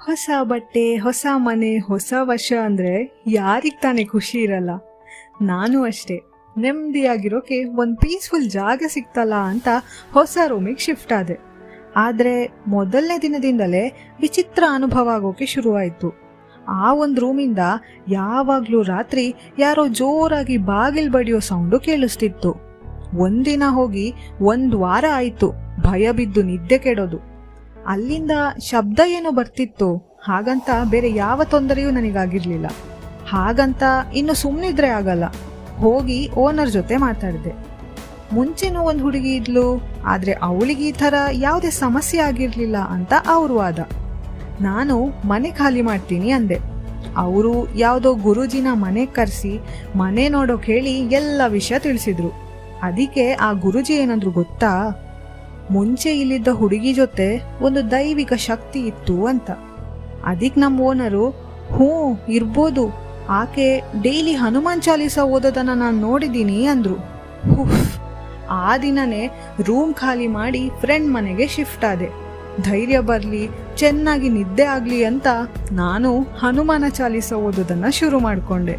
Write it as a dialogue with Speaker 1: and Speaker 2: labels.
Speaker 1: ಹೊಸ ಬಟ್ಟೆ, ಹೊಸ ಮನೆ, ಹೊಸ ವರ್ಷ ಅಂದರೆ ಯಾರಿಗೆ ತಾನೇ ಖುಷಿ ಇರಲ್ಲ. ನಾನು ಅಷ್ಟೇ, ನೆಮ್ಮದಿಯಾಗಿರೋಕೆ ಒಂದು ಪೀಸ್ಫುಲ್ ಜಾಗ ಸಿಕ್ತಲ್ಲ ಅಂತ ಹೊಸ ರೂಮಿಗೆ ಶಿಫ್ಟ್ ಆದೆ. ಆದರೆ ಮೊದಲನೇ ದಿನದಿಂದಲೇ ವಿಚಿತ್ರ ಅನುಭವ ಆಗೋಕೆ ಶುರುವಾಯಿತು. ಆ ಒಂದು ರೂಮಿಂದ ಯಾವಾಗಲೂ ರಾತ್ರಿ ಯಾರೋ ಜೋರಾಗಿ ಬಾಗಿಲು ಬಡಿಯೋ ಸೌಂಡು ಕೇಳಿಸ್ತಿತ್ತು. ಒಂದಿನ ಹೋಗಿ 1 ವಾರ ಆಯಿತು ಭಯ ಬಿದ್ದು ನಿದ್ದೆ ಕೆಡೋದು. ಅಲ್ಲಿಂದ ಶಬ್ದ ಏನೋ ಬರ್ತಿತ್ತು, ಹಾಗಂತ ಬೇರೆ ಯಾವ ತೊಂದರೆಯೂ ನನಗಾಗಿರ್ಲಿಲ್ಲ. ಹಾಗಂತ ಇನ್ನು ಸುಮ್ಮನಿದ್ರೆ ಆಗಲ್ಲ, ಹೋಗಿ ಓನರ್ ಜೊತೆ ಮಾತಾಡಿದೆ. ಮುಂಚೆನೂ ಒಂದು ಹುಡುಗಿ ಇದ್ಲು, ಆದರೆ ಅವಳಿಗೆ ಈ ಥರ ಯಾವುದೇ ಸಮಸ್ಯೆ ಆಗಿರಲಿಲ್ಲ ಅಂತ ಅವ್ರ ವಾದ. ನಾನು ಮನೆ ಖಾಲಿ ಮಾಡ್ತೀನಿ ಅಂದೆ. ಅವರು ಯಾವುದೋ ಗುರೂಜಿನ ಮನೆ ಕರೆಸಿ ಮನೆ ನೋಡೋಕೆ ಹೇಳಿ ಎಲ್ಲ ವಿಷಯ ತಿಳಿಸಿದ್ರು. ಅದಕ್ಕೆ ಆ ಗುರೂಜಿ ಏನಂದ್ರು ಗೊತ್ತಾ, ಮುಂಚೆ ಇಲ್ಲಿದ್ದ ಹುಡುಗಿ ಜೊತೆ ಒಂದು ದೈವಿಕ ಶಕ್ತಿ ಇತ್ತು ಅಂತ. ಅದಕ್ಕೆ ನಮ್ಮ ಓನರು, ಹ್ಞೂ ಇರ್ಬೋದು, ಆಕೆ ಡೈಲಿ ಹನುಮಾನ್ ಚಾಲೀಸ ಓದೋದನ್ನ ನಾನು ನೋಡಿದ್ದೀನಿ ಅಂದ್ರು. ಆ ದಿನನೇ ರೂಮ್ ಖಾಲಿ ಮಾಡಿ ಫ್ರೆಂಡ್ ಮನೆಗೆ ಶಿಫ್ಟ್ ಆದೆ. ಧೈರ್ಯ ಬರಲಿ, ಚೆನ್ನಾಗಿ ನಿದ್ದೆ ಆಗಲಿ ಅಂತ ನಾನು ಹನುಮಾನ ಚಾಲೀಸ ಓದೋದನ್ನ ಶುರು ಮಾಡಿಕೊಂಡೆ.